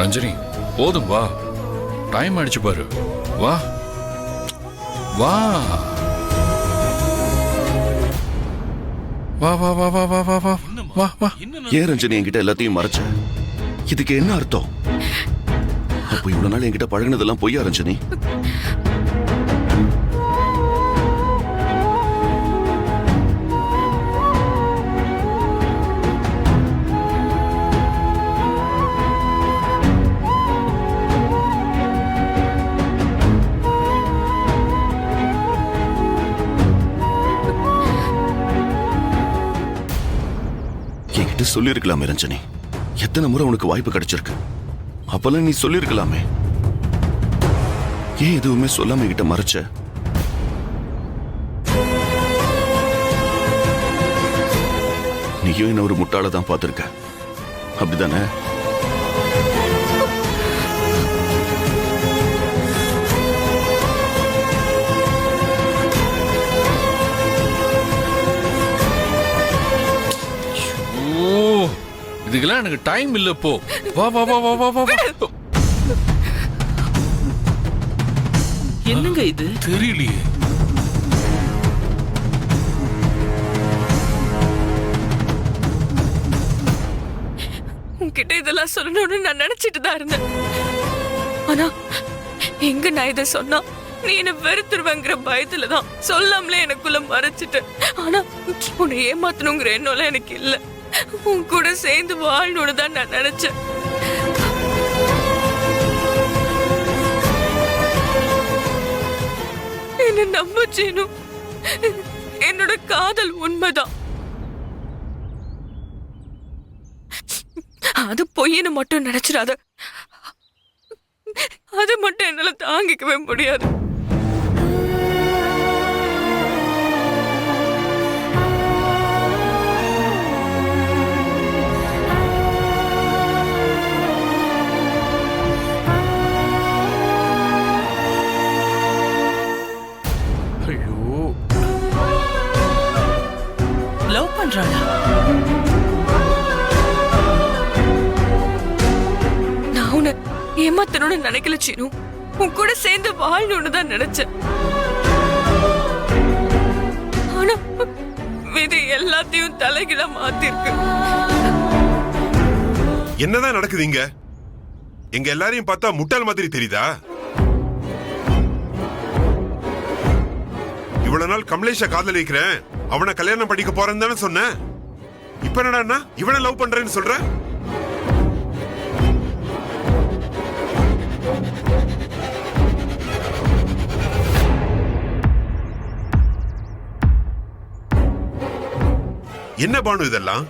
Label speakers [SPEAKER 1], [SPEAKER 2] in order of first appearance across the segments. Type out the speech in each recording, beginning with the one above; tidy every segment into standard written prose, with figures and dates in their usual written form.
[SPEAKER 1] ரஞ்சனி போதும் வா, டைம் ஆயிடுச்சு பாரு. வா வா வா வா வா வா வா வா வா வா.
[SPEAKER 2] ஏன் ரஞ்சனி என்கிட்ட எல்லாத்தையும் மறைச்ச? இதுக்கு என்ன அர்த்தம்? அப்போ இவ்வளவு நாள் என்கிட்ட பழகினதெல்லாம் பொய்யா ரஞ்சனி? என்கிட்ட சொல்லிருக்கலாமே ரஞ்சனி. எத்தனை முறை உனக்கு வாய்ப்பு கிடைச்சிருக்கு. அப்பெல்லாம் நீ சொல்லிருக்கலாமே. ஏன் எதுவுமே சொல்லாம என்கிட்ட மறைச்ச? நீயும் என்ன ஒரு முட்டாள தான் பார்த்திருக்க, அப்படிதானே?
[SPEAKER 1] இதுக்கெல்லாம் எனக்கு டைம் இல்ல. போ வா வா வா வா வா வா.
[SPEAKER 3] என்னங்க இது?
[SPEAKER 1] தெரியலையே.
[SPEAKER 4] உன்கிட்ட இதெல்லாம் சொல்லணும்னு நான் நினைச்சிட்டு தான் இருந்தேன். ஆனா எங்க நான் இதை சொன்னா நீ என்ன வெறுத்துருவேங்கிற பயத்துலதான் சொல்லாமலே எனக்குள்ள மறைச்சிட்டு. ஆனா உன்னை ஏமாத்தணுங்கிற எண்ணம் எனக்கு இல்ல. உன் கூட சேர்ந்து வாழணும்னு தான் நான் நினைச்சேன். என்ன நம்ப சீனு, என்னோட காதல் உண்மைதான். அது பொய்ன்னு மட்டும் நினைச்சிடாத. அது மட்டும் என்னால தாங்கிக்கவே முடியாது.
[SPEAKER 3] லவ் பண்றாளா?
[SPEAKER 4] நான் உன்னை ஏமாத்தணும்னு நினைக்கல சீனு. உன் கூட சேர்ந்து வாழணும்னு தான் நினைச்சேன். ஆனா விதி எல்லாத்தையும் தலைகீழா மாத்திருக்கு.
[SPEAKER 5] என்னதான் நடக்குது இங்க? எங்க எல்லாரையும் பார்த்தா முட்டாள் மாதிரி தெரியுதா? இவ்வளவு நாள் கமலேஷ காதலிக்கிறேன், அவனை கல்யாணம் பண்ணிக்க போறேன்னு தானே சொன்ன. இப்ப என்னடா இவனை லவ் பண்றேன்னு சொல்ற? என்ன பானு இதெல்லாம்?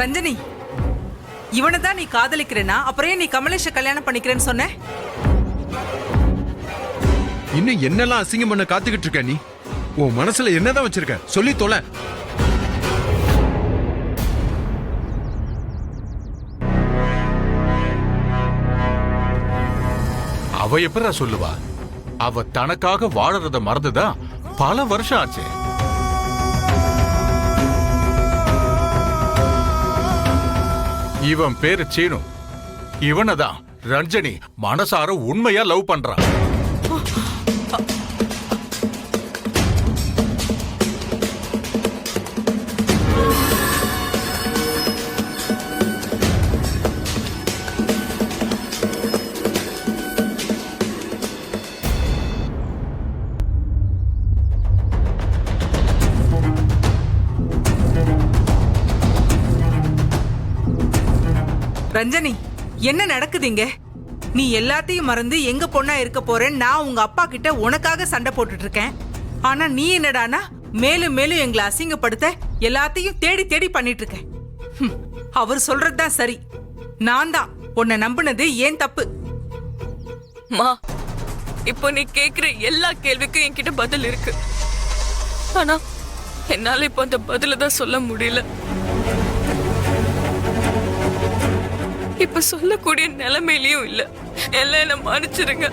[SPEAKER 6] ரஞ்சனி, இவனை தான் நீ காதலிக்கிறேனா? அப்புறம் ஏன் நீ கமலேஷ கல்யாணம் பண்ணிக்கிறேன்னு சொன்ன?
[SPEAKER 7] இன்னும் என்னெல்லாம் அசிங்கம் பண்ண காத்துக்கிட்டு இருக்க நீ? உன் மனசுல என்னதான் வச்சிருக்க? சொல்லி தொலை.
[SPEAKER 8] அவ எப்படா சொல்லுவா? அவ தனக்காக வாழறத மறந்துதான் பல வருஷம் ஆச்சு. இவன் பேரு சீனு. இவனதான் ரஞ்சனி மனசார உண்மையா லவ் பண்றான்.
[SPEAKER 6] ரஞ்சனி, என்ன நடக்குதுங்க? நீ எல்லாத்தையும் மறந்து எங்க பொண்ணா இருக்க போறேன்னு நான் உங்க அப்பா கிட்ட உனக்காக சண்டை போட்டுட்டு இருக்கேன். ஆனா நீ என்னடானா மேலும் மேலும் எங்களை அசிங்கப்படுத்த எல்லாத்தையும் தேடி தேடி பண்ணிட்டு இருக்க. அவர் சொல்றதுதான் சரி. நான் தான் உன்னை நம்பினது ஏன் தப்பு.
[SPEAKER 4] மா, இப்போ நீ கேக்குற எல்லா கேள்விக்கும் என்கிட்ட பதில் இருக்கு. ஆனா என்னால இப்ப அந்த பதில தான் சொல்ல முடியல. இப்ப சொல்லக்கூடிய நிலைமையிலயும் இல்ல. எல்லாம் என்ன மன்னிச்சிருங்க.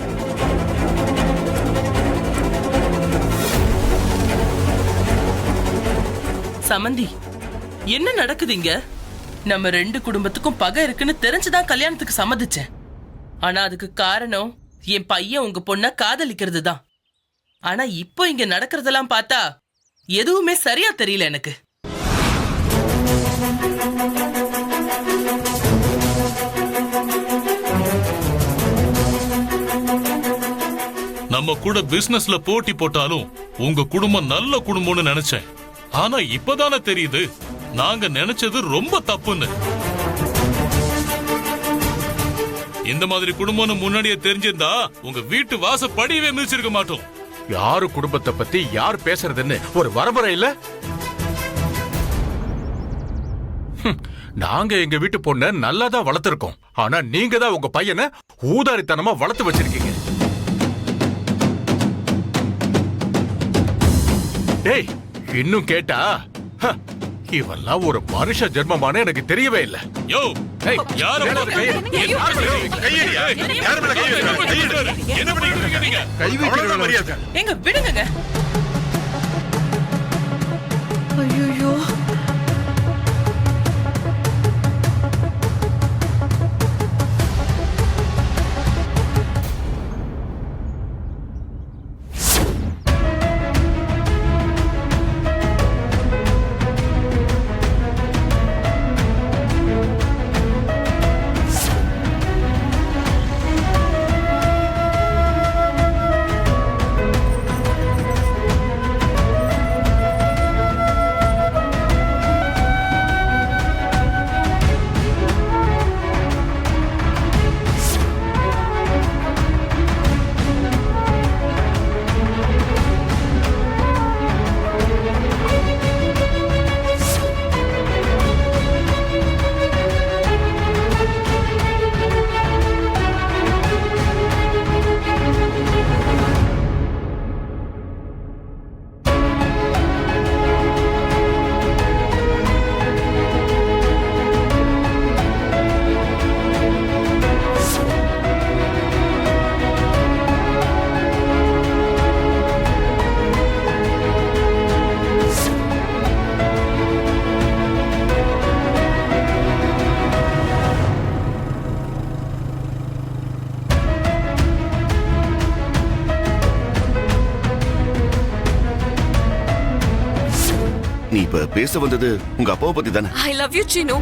[SPEAKER 3] சமந்தி, என்ன நடக்குதுங்க? நம்ம ரெண்டு குடும்பத்துக்கும் பகை இருக்குன்னு தெரிஞ்சுதான் கல்யாணத்துக்கு சம்மதிச்சேன். ஆனா அதுக்கு காரணம் என் பையன் உங்க பொண்ண காதலிக்கிறது தான். ஆனா இப்போ இங்க நடக்கிறதெல்லாம் பார்த்தா எதுவுமே சரியா தெரியல எனக்கு.
[SPEAKER 9] நம்ம கூட பிசினஸ்ல போட்டி போட்டாலும் உங்க குடும்பம் நல்ல குடும்பம்னு நினைச்சேன். ஆனா இப்பதானே தெரியுது நாங்க நினைச்சது ரொம்ப தப்புன்னு. இந்த மாதிரி குடும்பம்னு முன்னாடியே தெரிஞ்சிருந்தா உங்க வீட்டு வாச படியவே மிதிச்சிருக்க மாட்டோம்.
[SPEAKER 8] யாரு குடும்பத்தை பத்தி யார் பேசுறதுன்னு ஒரு வரமுறை இல்ல. நாங்க எங்க வீட்டு பொண்ண நல்லாதான் வளர்த்திருக்கோம். ஆனா நீங்க தான் உங்க பையனை ஊதாரித்தனமா வளர்த்து வச்சிருக்கீங்க. டேய், இன்னும் கேட்டா இவெல்லாம் ஒரு மனுஷ ஜென்மமான எனக்கு தெரியவே இல்ல.
[SPEAKER 9] யோ,
[SPEAKER 8] ஏய்,
[SPEAKER 9] யார
[SPEAKER 8] மேல
[SPEAKER 9] மேல
[SPEAKER 8] கை-
[SPEAKER 5] கையடியா? யார் மேல கை வைக்கிற? கையெடு.
[SPEAKER 9] என்ன பண்ணிட்டு இருக்கீங்க?
[SPEAKER 7] கை வைக்கிற
[SPEAKER 5] அவ்வளவுதான்
[SPEAKER 7] வேலை
[SPEAKER 5] மரியாதை.
[SPEAKER 3] எங்க விடுங்க.
[SPEAKER 4] ஐயோ,
[SPEAKER 2] நீ இப்ப பேச வந்தது உங்க அப்பாவை பத்தி தானே?
[SPEAKER 4] I love you, Chinu.